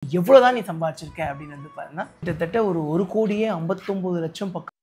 எவ்வளவுதான் நீ சம்பாதிச்சிருக்க அப்படின்னு வந்து பாருன்னா கிட்டத்தட்ட ஒரு 1,59,00,000 பக்கம்.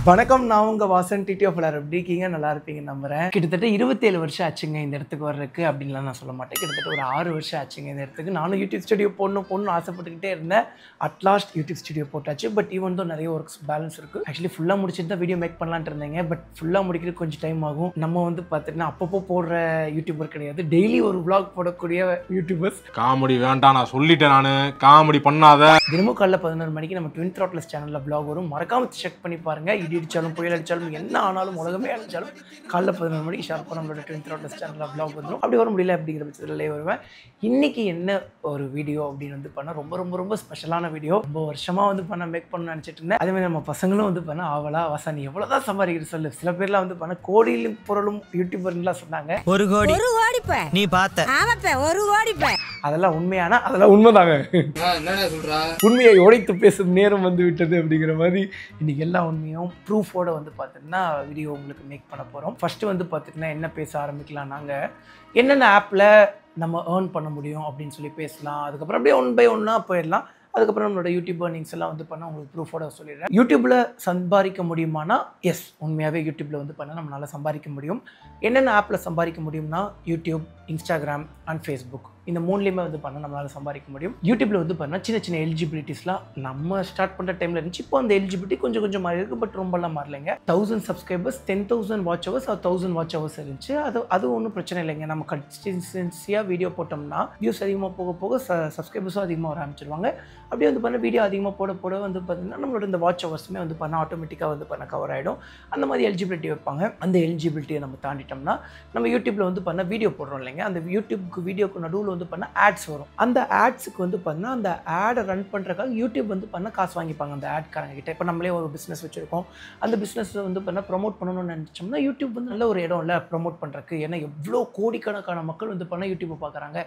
வணக்கம், நான் உங்க வாசன் டிடி ஆஃப் எல்லாரும் எப்படி இருக்கீங்க? நல்லா இருப்பீங்க நம்புறேன். கிட்டத்தட்ட 27 வருஷம் ஆச்சுங்க இந்த இடத்துக்கு வர்றதுக்கு அப்படின்லாம் நான் சொல்ல மாட்டேன். கிட்டத்தட்ட ஒரு 6 வருஷம் ஆச்சுங்க இந்த இடத்துக்கு. நானும் யூடியூப் ஸ்டுடியோ போடணும்னு ஆசைப்பட்டுக்கிட்டே இருந்தேன். அட்லாஸ்ட் யூடியூப் ஸ்டுடியோ போட்டாச்சு. பட் ஈவன் தான் நிறைய ஒர்க்ஸ் பேலன்ஸ் இருக்குது. ஆக்சுவலி ஃபுல்லாக முடிச்சுட்டு தான் வீடியோ மேக் பண்ணலான்ட்டு இருந்தேங்க. பட் ஃபுல்லாக முடிக்கிறது கொஞ்சம் டைம் ஆகும். நம்ம வந்து பார்த்துட்டுனா அப்பப்போ போடுற யூடியூபர் கிடையாது, டெய்லி ஒரு vlog போடக்கூடிய யூடியூபர்ஸ். காமெடி வேண்டாம், நான் சொல்லிட்டேன். நான் காமெடி பண்ணாத. தினமும் காலைல 11 மணிக்கு நம்ம ட்வின் த்ராட்லஸ் சேனலில் vlog வரும். மறக்காம செக் பண்ணி பாருங்க. இடி அடிச்சாலும் புயல் அடிச்சாலும் என்ன ஆனாலும் உலகமே அடிச்சாலும் காலைல 11 மணிக்கு ஷார்ப்பாக நம்மளோட ட்வின் த்ராட்லஸ் சேனலில் vlog வந்துடும். அப்படி வர முடியல அப்படிங்கிற பட்சத்துலேயே வருவேன். இன்னைக்கு என்ன ஒரு வீடியோ அப்படின்னு வந்து பண்ணால் ரொம்ப ரொம்ப ரொம்ப ஸ்பெஷலான வீடியோ. ரொம்ப வருஷமாக வந்து மேக் பண்ண நினச்சிட்டு இருந்தேன். அதே மாதிரி நம்ம பசங்களும் வந்து பண்ண ஆவலா வாசா நீ எவ்வளோதான் சம்பாதிக்கிற சொல்லு. சில பேர்லாம் வந்து பண்ண கோடியிலும் பொருளும் யூடியூபர்லாம் சொன்னாங்க. 1 கோடி நீ பார்த்த அதெல்லாம் உண்மையானா அதெல்லாம் உண்மைதாங்க. உண்மையை உடைத்து பேசும் நேரம் வந்து விட்டது அப்படிங்கிற மாதிரி இன்னைக்கு எல்லா உண்மையும் ப்ரூஃபோட வந்து பார்த்தீங்கன்னா வீடியோ உங்களுக்கு மேக் பண்ண போகிறோம். ஃபஸ்ட்டு வந்து பார்த்திங்கன்னா என்ன பேச ஆரம்பிக்கலாம், நாங்கள் என்னென்ன ஆப்பில் நம்ம ஏர்ன் பண்ண முடியும் அப்படின்னு சொல்லி பேசலாம். அதுக்கப்புறம் அப்படியே ஒன் பை ஒன்னாக போயிடலாம். அதுக்கப்புறம் நம்மளோட யூடியூப் ஏர்னிங்ஸ் எல்லாம் வந்து பண்ணால் உங்களுக்கு ப்ரூஃபோட சொல்லிடுறேன். யூடியூப்பில் சம்பாதிக்க முடியுமானா எஸ், உண்மையாகவே யூடியூப்பில் வந்து பண்ணால் நம்மளால் சம்பாதிக்க முடியும். என்னென்ன ஆப்பில் சம்பாதிக்க முடியும்னா யூடியூப், இன்ஸ்டாகிராம் அண்ட் ஃபேஸ்புக், இந்த மூணுலேயுமே வந்து பண்ணால் நம்மளால் சம்பாதிக்க முடியும். யூடியூப்பில் வந்து பண்ணால் சின்ன சின்ன எலிஜிபிலிட்டிஸ்லாம் நம்ம ஸ்டார்ட் பண்ணுற டைமில் இருந்துச்சு. இப்போ அந்த எலிஜிபிலிட்டி கொஞ்சம் கொஞ்சம் மாறி இருக்குது. பட் ரொம்பலாம் மாறலைங்க. 1000 subscribers 10,000 watch hours or 1000 watch hours இருந்துச்சு. அது ஒன்றும் பிரச்சனை இல்லைங்க. நம்ம கன்சிஸ்டன்சியாக வீடியோ போட்டோம்னா வியூஸ் அதிகமாக போக போக சப்ஸ்கிரைபர்ஸும் அதிகமாக வர ஆரம்பிச்சிருவாங்க. அப்படியே வந்து பண்ண வீடியோ அதிகமாக போட போட வந்து பார்த்திங்கன்னா நம்மளோட இந்த வாட்ச் ஹவர்ஸுமே வந்து பண்ண ஆட்டோமேட்டிக்காக வந்து பண்ண கவர் ஆகிடும். அந்த மாதிரி எலிஜிபிலிட்டி வைப்பாங்க. அந்த எலிஜிபிலிட்டியை நம்ம தாண்டிட்டோம்னா நம்ம யூடியூப்பில் வந்து பண்ண வீடியோ போடுறோம் இல்லைங்க. அந்த யூடியூப்க்கு வீடியோக்கு நடுவில் வந்து பண்ண ஆட்ஸ் வரும். அந்த ஆட்ஸுக்கு வந்து பண்ணால் அந்த ஆடை ரன் பண்ணுறதுக்காக யூடியூப் வந்து பண்ண காசு வாங்கிப்பாங்க அந்த ஆட்காரங்க கிட்ட. இப்போ நம்மளே ஒரு பிஸ்னஸ் வச்சுருக்கோம். அந்த பிஸ்னஸை வந்து பண்ண ப்ரொமோட் பண்ணணும்னு நினச்சோம்னா யூடியூப் வந்து நல்ல ஒரு இடம் இல்லை ப்ரொமோட் பண்ணுறதுக்கு. ஏன்னா எவ்வளோ கோடிக்கணக்கான மக்கள் வந்து பண்ண யூடியூப்பை பார்க்குறாங்க.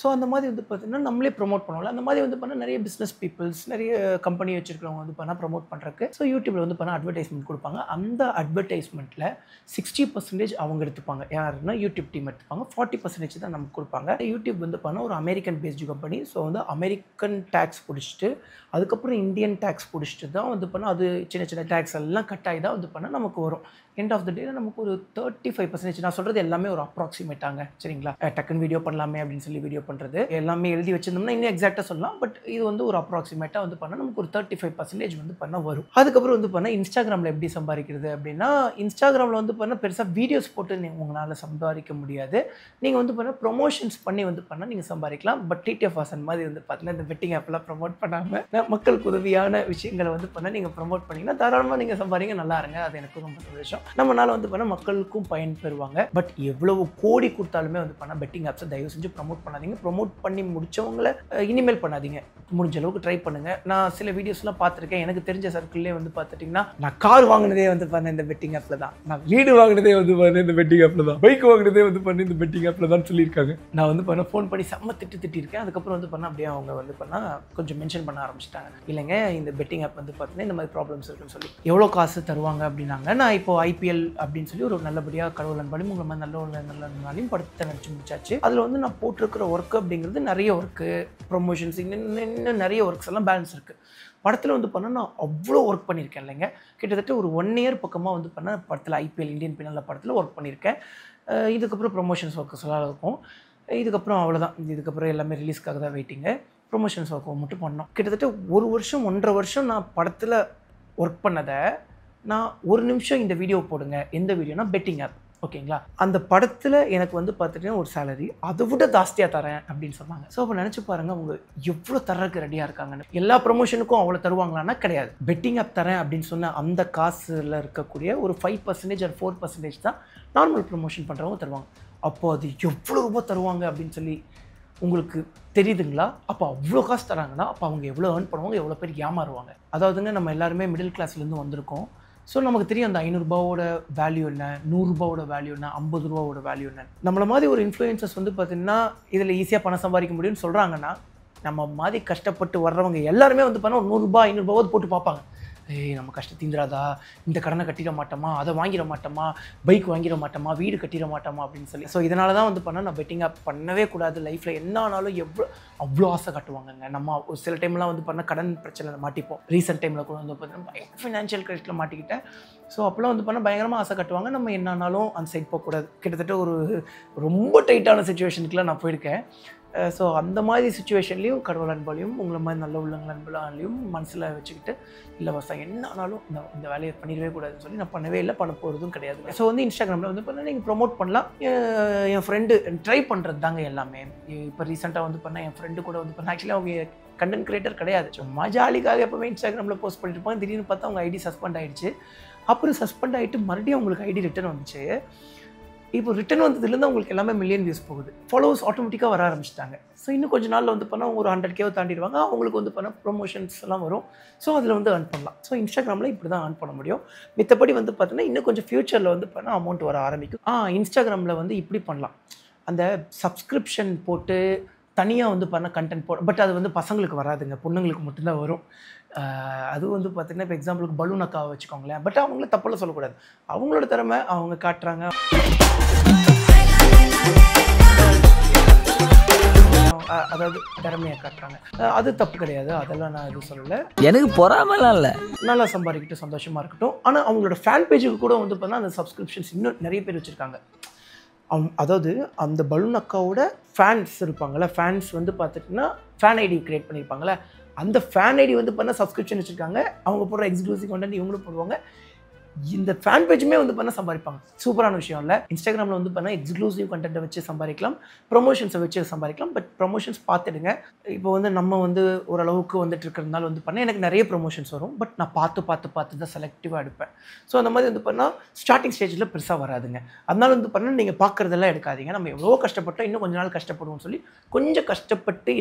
ஸோ அந்த மாதிரி வந்து பார்த்திங்கன்னா நம்மளே ப்ரொமோட் பண்ணுவோம்ல. அந்த மாதிரி வந்து பண்ண நிறைய பிஸ்னஸ் பீப்புள்ஸ், நிறைய கம்பெனி வச்சுருக்கிறவங்க வந்து பண்ணால் ப்ரொமோட் பண்ணுறதுக்கு ஸோ யூடியூப்பில் வந்து பண்ண அட்வர்டைஸ்மெண்ட் கொடுப்பாங்க. அந்த அட்வர்டைஸ்மெண்ட்டில் 60% அவங்க எடுத்துப்பாங்க. யாருன்னா யூடியூப் டீம் எடுத்துப்பாங்க. 40% தான் நமக்கு கொடுப்பாங்க. யூடியூப் வந்து பண்ண ஒரு அமெரிக்கன் பேஸ்டு கம்பெனி. ஸோ வந்து அமெரிக்கன் டேக்ஸ் பிடிச்சிட்டு அதுக்கப்புறம் இந்தியன் டேக்ஸ் பிடிச்சிட்டு தான் வந்து பண்ணால் அது சின்ன சின்ன டேக்ஸ் எல்லாம் கட் ஆகி தான் வந்து பண்ணால் நமக்கு வரும். எண்ட் ஆஃப் த டேல நமக்கு ஒரு 35%. நான் சொல்கிறது எல்லாமே ஒரு அப்ராக்சிமேட்டாங்க, சரிங்களா? டக்குன்னு வீடியோ பண்ணலாமே அப்படின்னு சொல்லி வீடியோ பண்ணுறது எல்லாமே எழுதி வச்சிருந்தோம்னா இன்னும் எக்ஸாக்டாக சொல்லலாம். பட் இது வந்து ஒரு அப்ராக்சிமேட்டாக வந்து பண்ணால் நமக்கு ஒரு 35% வந்து பண்ண வரும். அதுக்கப்புறம் வந்து பண்ணால் இன்ஸ்டாகிராமில் எப்படி சம்பாதிக்கிறது அப்படின்னா, இன்ஸ்டாகிராமில் வந்து பண்ணால் பெருசாக வீடியோஸ் போட்டு உங்களால் சம்பாதிக்க முடியாது. நீங்கள் வந்து பண்ணால் ப்ரொமோஷன்ஸ் பண்ணி வந்து பண்ணால் நீங்கள் சம்பாதிக்கலாம். பட் டிடிஎஃப் வாசன் மாதிரி வந்து பார்த்தீங்கன்னா இந்த பெட்டிங் ஆப்பெல்லாம் ப்ரொமோட் பண்ணாமல் மக்களுக்கு உதவியான விஷயங்களை வந்து பண்ணால் நீங்கள் ப்ரொமோட் பண்ணிங்கன்னா தாராளமாக நீங்கள் சம்பாதிங்க, நல்லா இருங்க. அது எனக்கு ரொம்ப சந்தோஷம். நம்மளால வந்து பண்ணால் மக்களுக்கும் பயன் பெறுவாங்க. பட் எவ்வளவு கோடி கொடுத்தாலுமே வந்து பண்ணால் பெட்டிங் ஆப்ஸை தயவு செஞ்சு ப்ரொமோட் பண்ணாதீங்க. ப்ரொமோட் பண்ணி முடிச்சவங்களை இனிமேல் பண்ணாதீங்க. முடிஞ்ச அளவுக்கு ட்ரை பண்ணுங்கள். நான் சில வீடியோஸ்லாம் பார்த்துருக்கேன். எனக்கு தெரிஞ்ச சர்க்கிள்லேயே வந்து பார்த்துட்டிங்கன்னா நான் கார் வாங்கினதே வந்து பண்ண இந்த பெட்டிங் ஆப்பில் தான், நான் வீடு வாங்கினதே வந்து பண்ண இந்த பெட்டிங் ஆப்பில் தான், பைக் வாங்கினதே வந்து பண்ணி இந்த பெட்டிங் ஆப்பில் தான் சொல்லியிருக்காங்க. நான் வந்து பண்ண ஃபோன் பண்ணி செம்ம திட்டிருக்கேன். அதுக்கப்புறம் வந்து பண்ண அப்படியே அவங்க வந்து பண்ணால் கொஞ்சம் மென்ஷன் பண்ண ஆரம்பிச்சிட்டாங்க. இல்லைங்க இந்த பெட்டிங் ஆப் வந்து பார்த்தீங்கன்னா இந்த மாதிரி ப்ராப்ளம்ஸ் இருக்குன்னு சொல்லி எவ்வளோ காசு தருவாங்க அப்படின்னாங்க. நான் இப்போ ஐபிஎல் அப்படின்னு சொல்லி ஒரு நல்லபடியாக கடவுள் அன்பாலையும் உங்களை மாதிரி நல்ல நாளையும் படத்தை நினச்சி முடிச்சாச்சு. அதில் வந்து நான் போட்டிருக்கிற ஒர்க் அப்படிங்கிறது நிறைய ஒர்க்கு, ப்ரொமோஷன்ஸ், இன்னும் நிறைய ஒர்க்ஸ் எல்லாம் பேலன்ஸ் இருக்குது. படத்தில் வந்து பண்ணால் நான் அவ்வளோ ஒர்க் பண்ணியிருக்கேன் இல்லைங்க. கிட்டத்தட்ட ஒரு 1 இயர் பக்கமாக வந்து பண்ண படத்தில் ஐபிஎல் இந்தியன் பிரீமியர் படத்தில் ஒர்க் பண்ணியிருக்கேன். இதுக்கப்புறம் ப்ரொமோஷன்ஸ் ஒர்க்ஸ் எல்லாம் இருக்கும். இதுக்கப்புறம் அவ்வளோதான். இதுக்கப்புறம் எல்லாமே ரிலீஸ்க்காக தான் வெயிட்டிங்க. ப்ரொமோஷன்ஸ் ஒர்க் மட்டும் பண்ணோம். கிட்டத்தட்ட 1 வருஷம் 1.5 வருஷம் நான் படத்தில் ஒர்க் பண்ணதை நான் 1 நிமிஷம் இந்த வீடியோ போடுங்க. எந்த வீடியோனா பெட்டிங் ஆப், ஓகேங்களா? அந்த படத்தில் எனக்கு வந்து பார்த்துட்டிங்கன்னா ஒரு சேலரி அதை விட ஜாஸ்தியாக தரேன் அப்படின்னு சொன்னாங்க. ஸோ அப்போ நினச்சி பாருங்கள் அவங்க எவ்வளோ தர்றதுக்கு ரெடியாக இருக்காங்கன்னு. எல்லா ப்ரொமோஷனுக்கும் அவ்வளோ தருவாங்களான்னா கிடையாது. பெட்டிங் ஆப் தரேன் அப்படின்னு சொன்ன அந்த காசில் இருக்கக்கூடிய ஒரு 5% or 4% தான் நார்மல் ப்ரொமோஷன் பண்ணுறவங்க தருவாங்க. அப்போது அது எவ்வளோ ரூபா தருவாங்க அப்படின்னு சொல்லி உங்களுக்கு தெரியுதுங்களா? அப்போ அவ்வளோ காசு தராங்கன்னா அப்போ அவங்க எவ்வளோ ஏர்ன் பண்ணுவாங்க, எவ்வளோ பேர் ஏமாறுவாங்க. அதாவதுங்க நம்ம எல்லாருமே மிடில் கிளாஸ்லேருந்து வந்திருக்கோம். ஸோ நமக்கு தெரியும் அந்த 500 ரூபாவோட வேல்யூ என்ன, 100 ரூபாவோட வேல்யூ என்ன, 50 ரூபாவோட வேல்யூ என்ன. நம்மள மாதிரி ஒரு இன்ஃப்ளூயன்சர்ஸ் வந்து பார்த்திங்கன்னா இதில் ஈஸியாக பணம் சம்பாதிக்க முடியும்னு சொல்கிறாங்கன்னா நம்ம மாதிரி கஷ்டப்பட்டு வர்றவங்க எல்லாருமே வந்து பண்ணால் ஒரு 100 ரூபா 500 ரூபாவது போட்டு பார்ப்பாங்க. நம்ம கஷ்டம் தீந்துராதா, இந்த கடனை கட்டிட மாட்டோமா, அதை வாங்கிட மாட்டோமா, பைக் வாங்கிட மாட்டோமா, வீடு கட்டிட மாட்டோமா அப்படின்னு சொல்லி. ஸோ இதனால தான் வந்து பண்ணால் நான் பெட்டிங் ஆப் பண்ணவே கூடாது. லைஃப்பில் என்ன ஆனாலும் அவ்வளோ ஆசை காட்டுவாங்கங்க. நம்ம ஒரு சில டைம்லாம் வந்து பண்ணால் கடன் பிரச்சனை மாட்டிப்போம். ரீசெண்ட் டைமில் கூட வந்து பார்த்தீங்கன்னா ஃபினான்ஷியல் கிரெடிட்டில் மாட்டிக்கிட்டேன். ஸோ அப்போலாம் வந்து பண்ணால் பயங்கரமாக ஆசை காட்டுவாங்க. நம்ம என்ன ஆனாலும் அந்த சைட் போகக்கூடாது. கிட்டத்தட்ட ஒரு ரொம்ப டைட்டான சுச்சுவேஷனுக்குலாம் நான் போயிருக்கேன். ஸோ அந்த மாதிரி சுச்சுவேஷன்லேயும் கடவுள் அன்பாலையும் உங்களை மாதிரி நல்ல உள்ளங்கள் அன்புலாலையும் மனசில் வச்சுக்கிட்டு இல்லை வசம் என்ன ஆனாலும் இந்த வேலையை பண்ணிடவே கூடாதுன்னு சொல்லி நான் பண்ணவே இல்லை, பண்ண போகிறதும் கிடையாது. ஸோ வந்து இன்ஸ்டாகிராமில் வந்து பண்ணால் நீங்கள் ப்ரொமோட் பண்ணலாம். என் ஃப்ரெண்டு ட்ரை பண்ணுறது தாங்க எல்லாமே. இப்போ ரீசெண்டாக வந்து பண்ணால் என் ஃப்ரெண்டு கூட வந்து பண்ணால் ஆக்சுவலி அவங்க கண்டென்ட் கிரியேட்டர் கிடையாது, சும்மா ஜாலிக்காக எப்போவுமே இன்ஸ்டாகிராமில் போஸ்ட் பண்ணிட்டு இருப்பாங்க. திடீர்னு பார்த்தா அவங்க ஐடி சஸ்பெண்ட் ஆகிடுச்சு. அப்புறம் சஸ்பெண்ட் ஆகிட்டு மறுபடியும் அவங்களுக்கு ஐடி ரிட்டர்ன் வந்துச்சு. இப்போ ரிட்டர்ன் வந்ததுலேருந்து அவங்களுக்கு எல்லாமே மில்லியன் வியூஸ் போகுது. ஃபாலோவர்ஸ் ஆட்டோமேட்டிக்காக வர ஆரம்பிச்சிட்டாங்க. ஸோ இன்னும் கொஞ்சம் நாளில் வந்து பண்ணால் அவங்க ஒரு 100K தாண்டிடுவாங்க. அவங்களுக்கு வந்து பண்ணால் ப்ரொமோஷன்ஸ் எல்லாம் வரும். ஸோ அதில் வந்து earn பண்ணலாம். ஸோ இன்ஸ்டாகிராமில் இப்படி தான் earn பண்ண முடியும். மித்தபடி வந்து பார்த்தீங்கன்னா இன்னும் கொஞ்சம் ஃப்யூச்சரில் வந்து பண்ணால் அமௌண்ட் வர ஆரம்பிக்கும். இன்ஸ்டாகிராமில் வந்து இப்படி பண்ணலாம். அந்த சப்ஸ்கிரிப்ஷன் போட்டு தனியாக வந்து பண்ண கண்டென்ட் பட் அது வந்து பசங்களுக்கு வராதுங்க, பொண்ணுங்களுக்கு மட்டும்தான் வரும். அது வந்து பார்த்திங்கன்னா இப்போ எக்ஸாம்பிளுக்கு பலூன் அக்காவை வச்சுக்கோங்களேன். பட் அவங்கள தப்பெல்லாம் சொல்லக்கூடாது. அவங்களோட திறமை அவங்க காட்டுறாங்க, அதாவது திறமையை காட்டுறாங்க, அது தப்பு கிடையாது. அதெல்லாம் நான் எதுவும் சொல்லலை. எனக்கு பொறாமலாம் இல்லை, நல்லா சம்பாதிக்கிட்டு சந்தோஷமாக இருக்கட்டும். ஆனால் அவங்களோட ஃபேன் பேஜுக்கு கூட வந்து பார்த்தா அந்த சப்ஸ்கிரிப்ஷன்ஸ் இன்னும் நிறைய பேர் வச்சுருக்காங்க. அதாவது அந்த பலூன் அக்காவோட ஃபேன்ஸ் இருப்பாங்கள்ல, ஃபேன்ஸ் வந்து பார்த்துட்டிங்கன்னா ஃபேன் ஐடி க்ரியேட் பண்ணியிருப்பாங்களே, அந்த ஃபேன் ஐடி வந்து பண்ணால் சப்ஸ்கிரிப்ஷன் வச்சுருக்காங்க. அவங்க போடுற எக்ஸ்க்ளூசிவ் கண்டென்ட் இவங்களும் போடுவாங்க. இந்த ஃபேன் பேஜுமே வந்து பண்ணால் சம்பாதிப்பாங்க. சூப்பரான விஷயம் இல்லை. இன்ஸ்டாகிராமில் வந்து பண்ணால் எக்ஸ்க்ளூசிவ் கண்டென்ட்டை வச்சு சம்பாதிக்கலாம், ப்ரொமோஷன்ஸை வச்சு சம்பாதிக்கலாம். பட் ப்ரொமோஷன்ஸ் பார்த்துடுங்க. இப்போ வந்து நம்ம வந்து ஓரளவுக்கு வந்துட்டு இருக்கிறதுனால வந்து பண்ணால் எனக்கு நிறைய ப்ரொமோஷன்ஸ் வரும். பட் நான் பார்த்து தான் செலக்டிவாக எடுப்பேன். ஸோ அந்த மாதிரி வந்து பண்ணால் ஸ்டார்டிங் ஸ்டேஜில் பெருசாக வராதுங்க. அதனால வந்து பண்ணால் நீங்கள் பார்க்குறதெல்லாம் எடுக்காதீங்க. நம்ம எவ்வளோ கஷ்டப்பட்டோம், இன்னும் கொஞ்ச நாள் கஷ்டப்படுவோம்னு சொல்லி கொஞ்சம்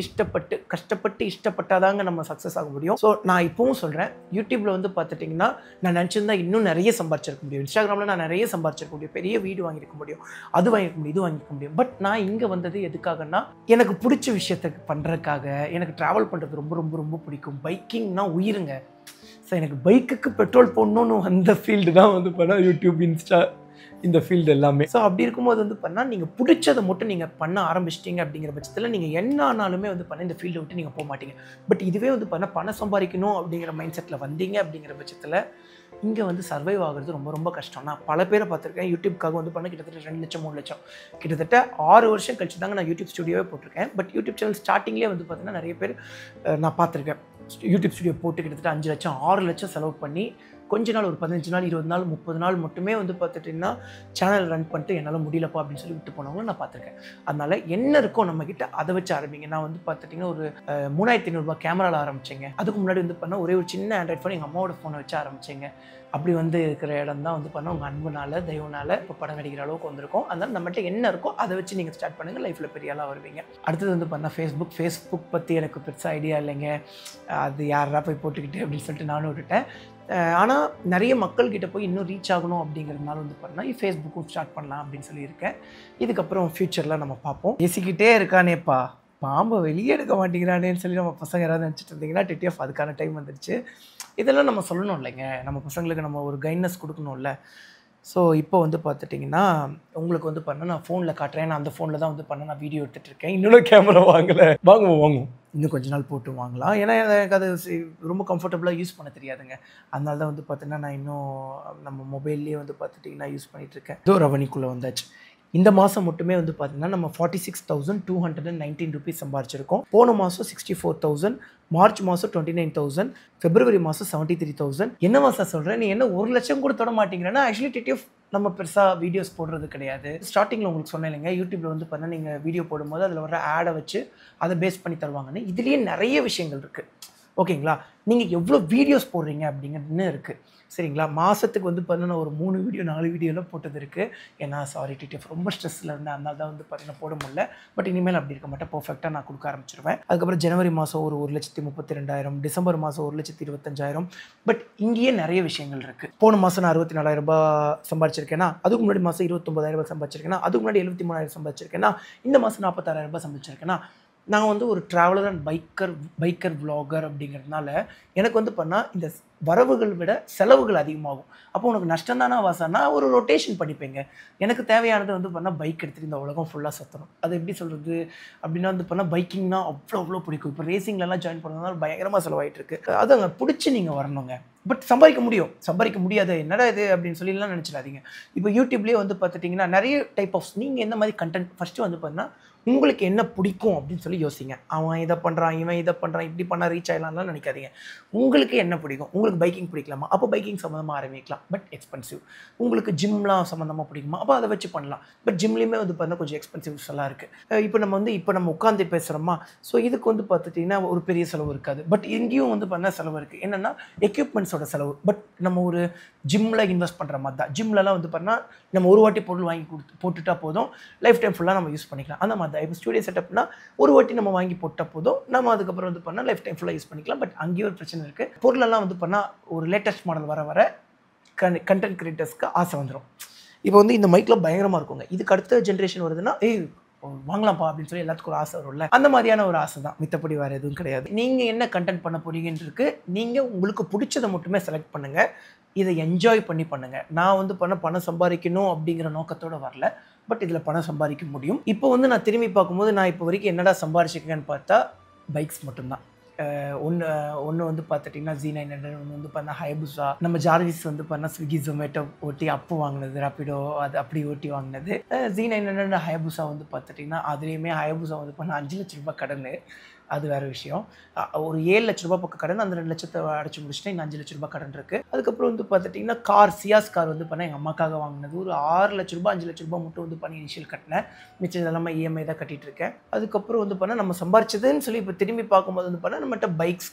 கஷ்டப்பட்டு இஷ்டப்பட்டாதாங்க நம்ம சக்ஸஸ் ஆக முடியும். ஸோ நான் இப்போவும் சொல்கிறேன், யூடியூப்பில் வந்து பார்த்துட்டிங்கன்னா நான் நினச்சிருந்தா இன்னும் நிறைய சம்பாதிச்சிருக்க முடியும். இன்ஸ்டாகிராமில் நான் நிறைய சம்பாதிச்சிருக்க முடியும், பெரிய வீடு வாங்கியிருக்க முடியும், அது வாங்கியிருக்க முடியும், இது வாங்கியிருக்க முடியும். பட் நான் இங்கே வந்தது எதுக்காகன்னா எனக்கு பிடிச்ச விஷயத்துக்கு பண்ணுறதுக்காக. எனக்கு ட்ராவல் பண்ணுறது ரொம்ப ரொம்ப ரொம்ப பிடிக்கும். பைக்கிங்னா உயிருங்க. ஸோ எனக்கு பைக்குக்கு பெட்ரோல் போடணுன்னு அந்த ஃபீல்டு தான் வந்து பண்ணால் யூடியூப், இன்ஸ்டா, இந்த ஃபீல்டு எல்லாமே. ஸோ அப்படி இருக்கும்போது வந்து பண்ணால் நீங்கள் பிடிச்சதை மட்டும் நீங்கள் பண்ண ஆரம்பிச்சிட்டிங்க அப்படிங்கிற பட்சத்தில் நீங்கள் என்ன ஆனாலுமே வந்து பண்ண இந்த ஃபீல்டை விட்டு நீங்கள் போக மாட்டீங்க. பட் இதுவே வந்து பண்ணால் பணம் சம்பாதிக்கணும் அப்படிங்கிற மைண்ட் செட்டில் வந்தீங்க அப்படிங்கிற பட்சத்தில் இங்கே வந்து சர்வைவ் ஆகிறது ரொம்ப ரொம்ப கஷ்டம். நான் பல பேரை பார்த்துருக்கேன். யூடியூப்காக வந்து பண்ண கிட்டத்தட்ட 2 லட்சம் 3 லட்சம் கிட்டத்தட்ட 6 வருஷம் கழிச்சு தாங்க நான் யூடியூப் ஸ்டுடியோவே போட்டிருக்கேன். பட் யூடியூப் சேனல் ஸ்டார்டிங்லேயே வந்து பார்த்தீங்கன்னா நிறைய பேர் நான் பார்த்துருக்கேன். யூடியூப் ஸ்டுடியோ போட்டு கிட்டத்தட்ட 5 லட்சம் 6 லட்சம் செலவு பண்ணி கொஞ்ச நாள் ஒரு 15 நாள் 20 நாள் 30 நாள் மட்டுமே வந்து பார்த்துட்டிங்கன்னா சேனல் ரன் பண்ணிட்டு என்னால் முடியலப்பா அப்படின்னு சொல்லி விட்டு போனவங்களும் நான் பார்த்துருக்கேன். அதனால் என்ன இருக்கோ நம்மக்கிட்ட அதை வச்சு ஆரம்பிங்க. நான் வந்து பார்த்துட்டிங்கன்னா ஒரு 3500 ரூபாய் கேமராவில் ஆரம்பித்தேங்க. அதுக்கு முன்னாடி வந்து பண்ணால் ஒரே ஒரு சின்ன ஆண்ட்ராய்ட் ஃபோன் எங்கள் அம்மாவோட ஃபோனை வச்சு ஆரம்பித்தேங்க. அப்படி வந்து இருக்கிற இடம் தான் வந்து பண்ணால் உங்கள் அன்புனால தயவுனால இப்போ படம் நடிக்கிற அளவுக்கு வந்திருக்கும். அதனால் நம்மகிட்ட என்ன இருக்கோ அதை வச்சு நீங்கள் ஸ்டார்ட் பண்ணுங்கள், லைஃப்பில் பெரிய ஆளாக வருவீங்க. அடுத்தது வந்து பண்ணால் ஃபேஸ்புக் பற்றி எனக்கு பெருசாக ஐடியா இல்லைங்க. அது யாரா போய் போட்டுக்கிட்டு அப்படின்னு சொல்லிட்டு நானும் விட்டுட்டேன். ஆனால் நிறைய மக்கள்கிட்ட போய் இன்னும் ரீச் ஆகணும் அப்படிங்கிறதுனால வந்து பண்ணால் ஃபேஸ்புக்கும் ஸ்டார்ட் பண்ணலாம் அப்படின்னு சொல்லியிருக்கேன். இதுக்கப்புறம் ஃப்யூச்சரில் நம்ம பார்ப்போம். பேசிக்கிட்டே இருக்கானேப்பா, பாம்பை வெளியே எடுக்க மாட்டேங்கிறானேன்னு சொல்லி நம்ம பசங்க யாராவது நினச்சிட்டு இருந்தீங்கன்னா டிடிஎஃப் அதுக்கான டைம் வந்துடுச்சு. இதெல்லாம் நம்ம சொல்லணும் இல்லைங்க, நம்ம பசங்களுக்கு நம்ம ஒரு கைட்னஸ் கொடுக்கணும்ல. ஸோ இப்போ வந்து பார்த்துட்டிங்கன்னா உங்களுக்கு வந்து பண்ண நான் ஃபோனில் காட்டுறேன். நான் அந்த ஃபோனில் தான் வந்து பண்ண நான் வீடியோ எடுத்துகிட்டு இருக்கேன். இன்னொரு கேமரா வாங்குவோம் இன்னும் கொஞ்ச நாள் போட்டு வாங்கலாம். ஏன்னா எனக்கு அது ரொம்ப கம்ஃபர்டபுளாக யூஸ் பண்ண தெரியாதுங்க. அதனால தான் வந்து பார்த்தீங்கன்னா நான் இன்னும் நம்ம மொபைல்லேயே வந்து பார்த்துட்டிங்கன்னா யூஸ் பண்ணிகிட்ருக்கேன். இதோ ரவணிக்குள்ளே வந்தாச்சு. இந்த மாதம் மட்டுமே வந்து பார்த்திங்கன்னா நம்ம 46,219 ருபீஸ் சம்பாரிச்சிருக்கோம். போன மாதம் 64,000, மார்ச் மாதம் 29,000, பிப்ரவரி மாதம் 73,000. என்ன மாதம் சொல்கிறேன், நீ என்ன 1 லட்சம் கூட தொட மாட்டேங்கிறேன்னா ஆக்சுவலி டிடிஎஃப் நம்ம பெருசாக வீடியோஸ் போடுறது கிடையாது. ஸ்டார்டிங்கில் உங்களுக்கு சொன்னேன் இல்லைங்க, யூடியூப்பில் வந்து பார்த்தா நீங்கள் வீடியோ போடும்போது அதில் வர ஆடை வச்சு அதை பேஸ் பண்ணி தருவாங்கன்னு. இதுலேயே நிறைய விஷயங்கள் இருக்குது. ஓகேங்களா, நீங்கள் எவ்வளோ வீடியோஸ் போடுறீங்க அப்படிங்கிறது இருக்குது. சரிங்களா, மாதத்துக்கு வந்து பார்த்தீங்கன்னா ஒரு 3 வீடியோ 4 வீடியோலாம் போட்டது இருக்குது. ஏன்னா சாரி டிடிஎஃப் ரொம்ப ஸ்ட்ரெஸ்ஸில் இருந்தேன், அதனால தான் வந்து பார்த்தீங்கன்னா போட முடியல. பட் இனிமேல் அப்படி இருக்க மாட்டேன், பர்ஃபெக்டாக நான் கொடுக்க ஆரம்பிச்சிருவேன். அதுக்கப்புறம் ஜனவரி மாதம் ஒரு 1,32,000, டிசம்பர் மாதம் 1,25,000. பட் இங்கேயே நிறைய விஷயங்கள் இருக்குது. போன மாதம் நான் 64,000 ரூபாய் சம்பாதிச்சிருக்கேன்னா, அதுக்கு முன்னாடி மாதம் 29,000 ரூபாய் சம்பாதிச்சிருக்கேன்னா, அதுக்கு முன்னாடி 73,000 சம்பாதிச்சிருக்கேன்னா, இந்த மாதம் 46,000 ரூபாய் சம்பாதிச்சிருக்கேன்னா, நான் வந்து ஒரு ட்ராவலர் அண்ட் பைக்கர் விளாகர் அப்படிங்கிறதுனால எனக்கு வந்து பண்ணால் இந்த வரவுகள் விட செலவுகள் அதிகமாகும். அப்போ உனக்கு நஷ்டம் தானே வாசானா ஒரு ரொட்டேஷன் பண்ணிப்பேங்க. எனக்கு தேவையானது வந்து பண்ணால் பைக் எடுத்துகிட்டு இந்த உலகம் ஃபுல்லாக சுற்றணும். அது எப்படி சொல்கிறது அப்படின்னா வந்து பண்ணால் பைக்கிங்னா அவ்வளோ பிடிக்கும். இப்போ ரேசிங்லலாம் ஜாயின் பண்ணதுனால பயங்கரமாக செலவாயிட்டு இருக்கு. அது அங்கே பிடிச்சி நீங்கள் வரணுங்க. பட் சம்பாதிக்க முடியாது என்னடா இது அப்படின்னு சொல்லிலாம் நினச்சிடாதீங்க. இப்போ யூடியூப்லேயே வந்து பார்த்துட்டிங்கன்னா நிறைய டைப் ஆஃப் நீங்கள் எந்த மாதிரி கண்டென்ட் ஃபஸ்ட்டு வந்து பார்த்தீங்கன்னா உங்களுக்கு என்ன பிடிக்கும் அப்படின்னு சொல்லி யோசிங்க. அவன் இதை பண்ணுறான், இவன் இதை பண்ணுறான், இப்படி பண்ணால் ரீச் ஆகலாம்லாம் நினைக்காதீங்க. உங்களுக்கு என்ன பிடிக்கும்? உங்களுக்கு பைக்கிங் பிடிக்கலாமா? அப்போ பைக்கிங் சம்மந்தமாக ஆரம்பிக்கலாம். But expensive. உங்களுக்கு ஜிம்லாம் சம்மந்தமாக பிடிக்குமா? அப்போ அதை வச்சு பண்ணலாம். பட் ஜிம்லேயுமே வந்து பார்த்தீங்கன்னா கொஞ்சம் எக்ஸ்பென்சிவ்ஸ் எல்லாம் இருக்குது. இப்போ நம்ம உட்காந்து பேசுகிறோமா, ஸோ இதுக்கு வந்து பார்த்துட்டிங்கன்னா ஒரு பெரிய செலவு இருக்காது. பட் இங்கேயும் வந்து பண்ண செலவு இருக்குது. என்னென்னா எக்யூப்மெண்ட்ஸோட செலவு. பட் நம்ம ஒரு ஜிம்மில் இன்வெஸ்ட் பண்ணுற மாதிரி தான். ஜிம்லலாம் வந்து பண்ணால் நம்ம ஒரு வாட்டி பொருள் வாங்கி போட்டுட்டா போதும், லைஃப் டைம் ஃபுல்லாக நம்ம யூஸ் பண்ணிக்கலாம். அந்த மாதிரி தான் இப்போ ஸ்டூடியோ செட்டப்னா ஒரு வாட்டி நம்ம வாங்கி போட்டால் போதும், நம்ம அதுக்கப்புறம் வந்து பண்ணால் லைஃப் டைம் ஃபுல்லாக யூஸ் பண்ணிக்கலாம். பட் அங்கேயும் ஒரு பிரச்சனை இருக்குது. பொருளெல்லாம் வந்து பண்ணால் ஒரு லேட்டஸ்ட் மாடல் வர கண்டென்ட் கிரியேட்டர்ஸ்க்கு ஆசை வந்துடும். இப்போ வந்து இந்த மைக்கில் பயங்கரமாக இருக்குங்க, இதுக்கு அடுத்த ஜென்ரேஷன் வருதுன்னா வாங்கலாம்ப்பா அப்படின்னு சொல்லி எல்லாத்துக்கும் ஒரு ஆசை வரும்ல, அந்த மாதிரியான ஒரு ஆசை தான். மித்தப்படி வேறு எதுவும் கிடையாது. நீங்கள் என்ன கண்டென்ட் பண்ண போறீங்கன்றிருக்கு, நீங்கள் உங்களுக்கு பிடிச்சதை மட்டுமே செலக்ட் பண்ணுங்கள். இதை என்ஜாய் பண்ணி பண்ணுங்கள். நான் வந்து பணம் சம்பாதிக்கணும் அப்படிங்கிற நோக்கத்தோடு வரல. பட் இதில் பணம் சம்பாதிக்க முடியும். இப்போ வந்து நான் திரும்பி பார்க்கும்போது நான் இப்போ வரைக்கும் என்னடா சம்பாதிச்சிருக்கேன்னு பார்த்தா பைக்ஸ் மட்டும்தான். ஒன்று வந்து பார்த்துட்டிங்கன்னா Z900, ஒன்று வந்து பண்ணால் ஹயபுசா. நம்ம ஜார்விஸ் வந்து பண்ணால் ஸ்விக்கி ஜொமேட்டோ ஓட்டி அப்போ வாங்கினது, ராப்பிடோ அது அப்படி ஓட்டி வாங்கினது. Z900 ஹயபுசா வந்து பார்த்துட்டிங்கன்னா அதுலேயுமே ஹயபுசா வந்து பண்ணால் 5 லட்ச ரூபாய் கடன். அது வேறு விஷயம். ஒரு 7 லட்ச ரூபா பக்கம் கடன், அந்த 2 லட்சத்தை அடைச்சி முடிச்சுட்டு இன்னும் 5 லட்ச ரூபாய் கடன் இருக்குது. அதுக்கப்புறம் வந்து பார்த்துட்டிங்கன்னா சியாஸ் கார் வந்து பண்ணால் எங்கள் அம்மாக்காக வாங்கினது. ஒரு 6 லட்ச ரூபா 5 லட்ச ரூபா மட்டும் வந்து பண்ணி இனிஷியல் கட்டினேன். மிச்சம் இதெல்லாமல் EMI தான் கட்டிகிட்டு இருக்கேன். அதுக்கப்புறம் வந்து பண்ணால் நம்ம சம்பாரிச்சதுன்னு சொல்லி இப்போ திரும்பி பார்க்கும்போது வந்து பண்ணால் நம்மகிட்ட பைக்ஸ்,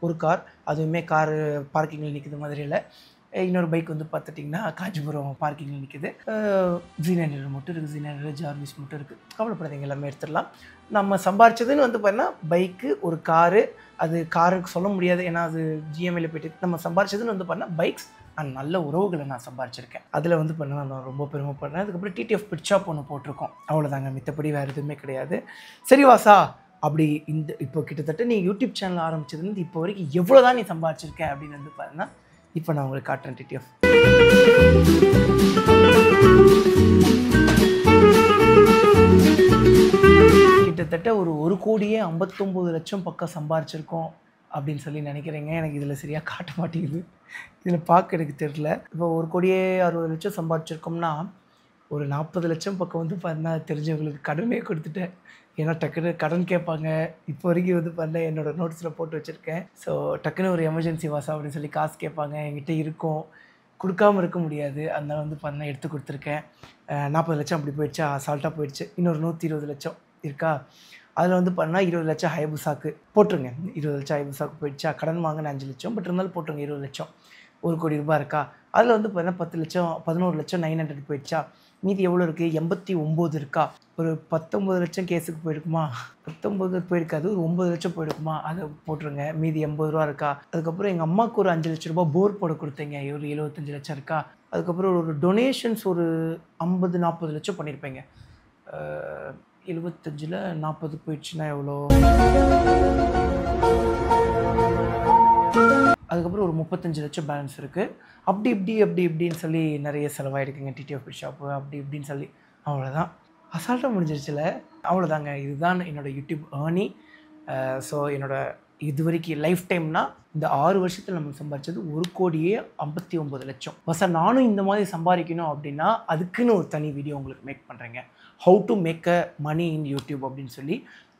ஒரு கார், அதுவுமே கார் பார்க்கிங்கில் நிற்கிது மதுரையில். இன்னொரு பைக் வந்து பார்த்துட்டிங்கன்னா காஞ்சிபுரம் பார்க்கிங்கில் நிற்கிது. Z900 மட்டும் இருக்குது, Z900 ஜார்விஸ் மட்டும் இருக்குது. கவலைப்படாதீங்க, எல்லாமே எடுத்துடலாம். நம்ம சம்பாரிச்சதுன்னு வந்து பார்த்தீங்கன்னா பைக்கு, ஒரு காரு. அது காருக்கு சொல்ல முடியாது, ஏன்னா அது GMAயில் போய்ட்டு. நம்ம சம்பாரிச்சதுன்னு வந்து பார்த்தீங்கன்னா பைக்ஸ் அண்ட் நல்ல உறவுகளை நான் சம்பாரிச்சிருக்கேன். அதில் வந்து பண்ண நான் ரொம்ப பெருமைப்படுறேன். அதுக்கப்புறம் TTF பிட்ஷாப் ஒன்று போட்டிருக்கோம், அவ்வளோதாங்க. மித்தபடி வேறு எதுவுமே கிடையாது. சரி வாசா, அப்படி இப்போ கிட்டத்தட்ட நீ யூடியூப் சேனல் ஆரம்பிச்சதுலேருந்து இப்போ வரைக்கும் எவ்வளோ தான் நீ சம்பாரிச்சிருக்கேன் அப்படின்னு வந்து பார்த்தீங்கன்னா இப்போ நான் உங்களுக்கு காட்டுறேன். TTF கிட்டத்தட்ட ஒரு 1,59 லட்சம் பக்கம் சம்பாரிச்சிருக்கோம் அப்படின்னு சொல்லி நினைக்கிறேங்க. எனக்கு இதில் சரியாக காட்ட மாட்டேங்குது, இதில் பார்க்க எனக்கு தெரியல. இப்போ 1,60 லட்சம் சம்பாரிச்சிருக்கோம்னா ஒரு 40 லட்சம் பக்கம் வந்து பார்த்தீங்கன்னா தெரிஞ்சவங்களுக்கு கடனே கொடுத்துட்டேன். ஏன்னா டக்குன்னு கடன் கேட்பாங்க. இப்போ வரைக்கும் வந்து பார்த்தா என்னோடய நோட்ஸில் போட்டு வச்சுருக்கேன். ஸோ டக்குன்னு ஒரு எமர்ஜென்சி வாசா அப்படின்னு சொல்லி காசு கேட்பாங்க, என்கிட்ட இருக்கும், கொடுக்காமல் இருக்க முடியாது. அதனால் வந்து பார்த்தீங்கன்னா எடுத்து கொடுத்துருக்கேன். 40 லட்சம் அப்படி போயிடுச்சா, அசால்ட்டாக போயிடுச்சு. இன்னொரு 120 லட்சம் இருக்கா, அதில் வந்து பார்த்தீங்கன்னா 20 லட்சம் ஹயபுசாக்கு போட்டுருங்க. 20 லட்சம் ஹயபுசாக்கு போயிடுச்சா, கடன் வாங்கின 5 லட்சம், பட் இருந்தாலும் போட்டுருங்க 20 லட்சம். 1 கோடி ரூபாய் இருக்கா, அதில் வந்து பார்த்தீங்கன்னா 10 லட்சம் 11 லட்சம் 900 போயிடுச்சா, மீதி எவ்வளோ இருக்குது, 89 இருக்கா. ஒரு 19 லட்சம் கேஸுக்கு போயிருக்குமா, 19 போயிருக்காது, ஒரு 9 லட்சம் போயிருக்குமா, அதை போட்டுருங்க. மீதி 80 ரூபா இருக்கா. அதுக்கப்புறம் எங்கள் அம்மாவுக்கு ஒரு 5 லட்ச ரூபா போர் போட கொடுத்தீங்க, ஒரு 75 லட்சம் இருக்கா. அதுக்கப்புறம் ஒரு டொனேஷன்ஸ் ஒரு 50-40 லட்சம் பண்ணியிருப்பேங்க. 75ல் 40 போயிடுச்சுன்னா எவ்வளோ, அதுக்கப்புறம் ஒரு 35 லட்சம் பேலன்ஸ் இருக்குது. அப்படி இப்படின்னு சொல்லி நிறைய செலவாயிடுக்குங்க. TTF ஷாப்பு அப்படி இப்படின்னு சொல்லி அவ்வளோதான், அசால்ட்டாக முடிஞ்சிருச்சுல. அவ்வளோதாங்க, இதுதான் என்னோடய யூடியூப் ஏர்னிங். ஸோ என்னோடய இது வரைக்கும் லைஃப் டைம்னா இந்த 6 வருஷத்தில் நம்ம சம்பாதிச்சது 1,59 லட்சம். சார் நானும் இந்த மாதிரி சம்பாதிக்கணும் அப்படின்னா அதுக்குன்னு ஒரு தனி வீடியோ உங்களுக்கு மேக் பண்ணுறேங்க, how to make a money in YouTube அப்படின்னு சொல்லி.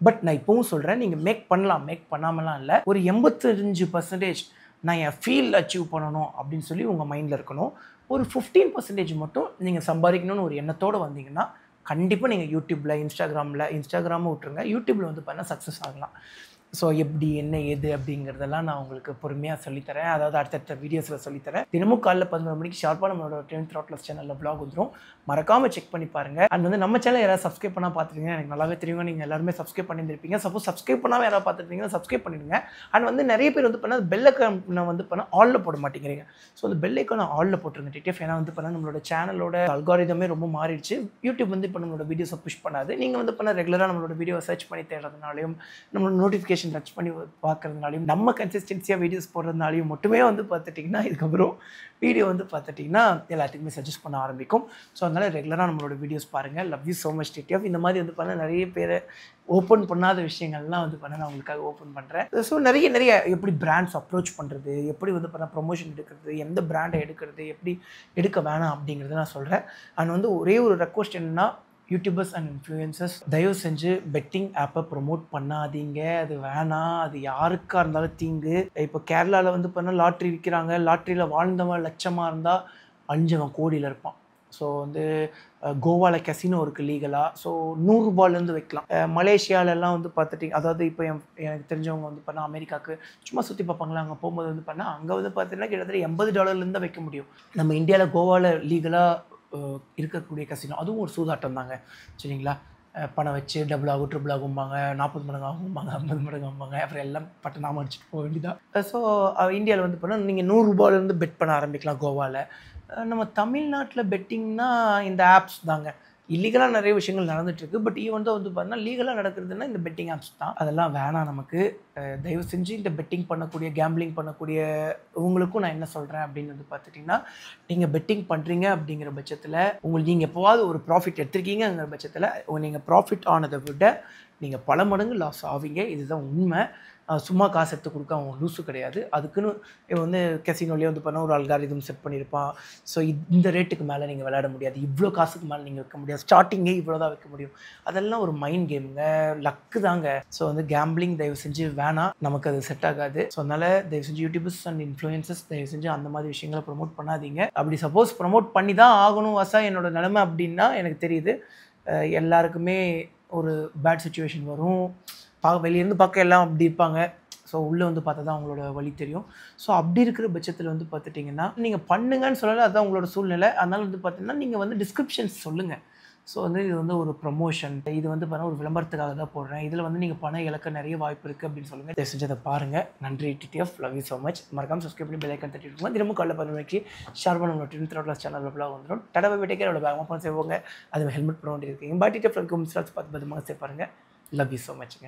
பட் நான் இப்போவும் சொல்கிறேன், நீங்கள் மேக் பண்ணலாம், மேக் பண்ணாமலாம் இல்லை. ஒரு 85% நான் என் ஃபீல்ட் அச்சீவ் பண்ணணும் அப்படின்னு சொல்லி உங்கள் மைண்டில் இருக்கணும். ஒரு 15% மட்டும் நீங்கள் சம்பாதிக்கணும்னு ஒரு எண்ணத்தோடு வந்தீங்கன்னா கண்டிப்பாக நீங்கள் யூடியூப்பில் இன்ஸ்டாகிராமை விட்டுருங்க, யூடியூப்பில் வந்து பார்த்தீங்கன்னா சக்ஸஸ் ஆகலாம். ஸோ எப்படி என்ன ஏது அப்படிங்கிறதெல்லாம் நான் உங்களுக்கு பொறுமையாக சொல்லித்தரேன். அதாவது அடுத்தடுத்த வீடியோஸில் சொல்லித்தரேன். தினமும் காலைல 11 மணிக்கு ஷார்ப்பாக நம்மளோட 10th Thoughtless சேனலில் vlog வந்துடும். மறக்காமல் செக் பண்ணி பாருங்கள். அண்ட் வந்து நம்ம சேனல் யாராவது சப்ஸ்கிரைப் பண்ணால் பார்த்துருக்கீங்க, எனக்கு நல்லாவே தெரியுங்க. நீங்கள் எல்லாருமே சப்ஸ்கிரைப் பண்ணியிருப்பீங்க. சப்போஸ் சப்ஸ்கிரைப் பண்ணாமல் யாராவது பார்த்துருந்தீங்கன்னா சப்ஸ்கிரைப் பண்ணிடுங்க. அண்ட் வந்து நிறைய பேர் வந்து பண்ணால் பெல் ஐக்கானை வந்து பண்ணால் ஆலில் போட மாட்டேங்கிறீங்க. ஸோ அந்த பெல் ஐக்கானை ஆலில் போட்டுருங்க டிடிஎஃப். ஏன்னா வந்து பண்ணால் நம்மளோட சேனலோட அல்காரிதமே ரொம்ப மாறிடுச்சு. யூடியூப் வந்து இப்போ நம்மளோட வீடியோஸை புஷ் பண்ணாது. நீங்கள் வந்து பண்ணால் ரெகுலராக நம்மளோட வீடியோவை சர்ச் பண்ணி தேடுறதுனாலையும் நம்மளோட நோட்டிஃபிகேஷன் டச் பண்ணி பார்க்குறதுனாலையும் நம்ம கன்சிஸ்டன்சியாக வீடியோஸ் போடுறதுனாலையும் மட்டுமே வந்து பார்த்துட்டிங்கன்னா இதுக்கப்புறம் வீடியோ வந்து பார்த்துட்டிங்கன்னா எல்லாத்துக்குமே சஜஸ்ட் பண்ண ஆரம்பிக்கும். ஸோ அதனால் ரெகுலராக நம்மளோட வீடியோஸ் பாருங்கள். Love you so much TTF. இந்த மாதிரி வந்து பண்ண நிறைய பேர் ஓப்பன் பண்ணாத விஷயங்கள்லாம் வந்து பண்ண நான் உங்களுக்காக ஓப்பன் பண்ணுறேன். ஸோ நிறைய எப்படி பிராண்ட்ஸ் அப்ரோச் பண்ணுறது, எப்படி வந்து பண்ண ப்ரொமோஷன் எடுக்கிறது, எந்த பிராண்டை எடுக்கிறது, எப்படி எடுக்க வேணாம் அப்படிங்கிறத நான் சொல்கிறேன். அண்ட் வந்து ஒரே ஒரு ரெக்வஸ்ட் என்னென்னா, யூடியூபர்ஸ் அண்ட் இன்ஃப்ளூயன்சர்ஸ் தயவு செஞ்சு பெட்டிங் ஆப்பை ப்ரொமோட் பண்ணாதீங்க. அது வேணாம். அது யாருக்காக இருந்தாலும் தீங்கு. இப்போ கேரளாவில் வந்து பண்ணால் லாட்ரி விற்கிறாங்க. லாட்ரியில் வாழ்ந்தவன் லட்சமாக இருந்தால் அழிஞ்சவன் கோடியில் இருப்பான். ஸோ வந்து கோவாவில் கசினோ இருக்குது லீகலாக. ஸோ 100 ரூபாயிலேருந்து வைக்கலாம். மலேசியாவிலலாம் வந்து பார்த்துட்டிங்க, அதாவது இப்போ எனக்கு தெரிஞ்சவங்க வந்து பண்ணால் அமெரிக்காவுக்கு சும்மா சுற்றி பார்ப்பாங்களா, அங்கே போகும்போது வந்து பண்ணால் அங்கே வந்து பார்த்தீங்கன்னா கிட்டத்தட்ட $80 வைக்க முடியும். நம்ம இந்தியாவில் கோவாவில் லீகலாக இருக்கக்கூடிய கசினோ, அதுவும் ஒரு சூதாட்டம் தாங்க. சரிங்களா? பணம் வச்சு டபுள் ஆகும், ட்ரிபிள் ஆகும்பாங்க, 40 மடங்கு ஆகும்பாங்க, 50 மடங்கு ஆகும்பாங்க. அப்புறம் எல்லாம் பட்டு நாம அடிச்சுட்டு போக வேண்டியதான். ஸோ இந்தியாவில் வந்து பண்ணால் நீங்கள் 100 ரூபாயிலேருந்து பெட் பண்ண ஆரம்பிக்கலாம் கோவாவில். நம்ம தமிழ்நாட்டில் பெட்டிங்னா இந்த ஆப்ஸ் தாங்க. இல்லீகலாக நிறைய விஷயங்கள் நடந்துகிட்ருக்கு. பட் ஈவன் தான் வந்து பார்த்தீங்கன்னா லீகலாக நடக்கிறதுனா இந்த பெட்டிங் ஆப்ஸ் தான். அதெல்லாம் வேணாம் நமக்கு. தயவு செஞ்சு இந்த பெட்டிங் பண்ணக்கூடிய, கேம்பிளிங் பண்ணக்கூடிய உங்களுக்கும் நான் என்ன சொல்கிறேன் அப்படின்னு வந்து பார்த்துட்டிங்கன்னா, நீங்கள் பெட்டிங் பண்ணுறீங்க அப்படிங்கிற பட்சத்தில் நீங்கள் எப்போவாவது ஒரு ப்ராஃபிட் எடுத்துருக்கீங்கிற பட்சத்தில் நீங்கள் ப்ராஃபிட் ஆனதை விட நீங்கள் பல மடங்கு லாஸ் ஆவீங்க. இதுதான் உண்மை. சும்மா காசு எடுத்து கொடுக்க அவன் லூஸு கிடையாது. அதுக்குன்னு இவன் வந்து கெசினோலேயே வந்து பண்ணால் ஒரு அல்காரிதம் செட் பண்ணியிருப்பான். ஸோ இந்த ரேட்டுக்கு மேலே நீங்கள் விளையாட முடியாது, இவ்வளோ காசுக்கு மேலே நீங்கள் வைக்க முடியாது, ஸ்டார்டிங்கே இவ்வளோ தான் வைக்க முடியும். அதெல்லாம் ஒரு மைண்ட் கேமுங்க, லக்கு தாங்க. ஸோ வந்து கேம்பிளிங் தயவு செஞ்சு வேணாம், நமக்கு அது செட் ஆகாது. ஸோ அதனால் தயவு செஞ்சு யூடியூபர்ஸ் அண்ட் இன்ஃப்ளூயன்சர்ஸ் தயவு செஞ்சு அந்த மாதிரி விஷயங்களை ப்ரொமோட் பண்ணாதீங்க. அப்படி சப்போஸ் ப்ரொமோட் பண்ணி தான் ஆகணும் வசா என்னோட நிலைமை அப்படின்னா எனக்கு தெரியுது. எல்லாருக்குமே ஒரு பேட் சுச்சுவேஷன் வரும். வெளியிருந்து பார்க்க எல்லாம் அப்படி இருப்பாங்க. ஸோ உள்ளே வந்து பார்த்தா தான் அவங்களோட வழி தெரியும். ஸோ அப்படி இருக்கிற பட்சத்தில் வந்து பார்த்துட்டிங்கன்னா நீங்கள் பண்ணுங்கன்னு சொல்லலை, அதுதான் உங்களோட சூழ்நிலை. அதனால் வந்து பார்த்தீங்கன்னா நீங்கள் வந்து டிஸ்கிரிப்ஷன்ஸ் சொல்லுங்கள். ஸோ வந்து இது வந்து ஒரு ப்ரொமோஷன், இது வந்து பார்த்தா ஒரு விளம்பரத்துக்காக தான் போடுறேன், இதில் வந்து நீங்கள் பணம் இழக்க நிறைய வாய்ப்பு இருக்குது அப்படின்னு சொல்லுங்கள். தயவு செஞ்சு அதை பாருங்கள். நன்றி TTF. Love you so much. மறக்காமல் சப்ஸ்கிரைப் பண்ணி பெல் ஐக்கான் தட்டி விட்டுருங்க. தினமும் காலைல 11 மணிக்கு ஷார்ப்பாக நம்மளோட 10th Thoughtless சேனலில் vlog வந்துடும். டடவை விட்டேக்கே என்னோட பேக் பண்ண செய்வாங்க. அது ஹெல்மெட் போட வேண்டியிருக்கீங்க. பாய் டிடிஎஃப் பார்த்து பத்திரமாக சேஃப் பாருங்கள். Love you so மச்ங்க.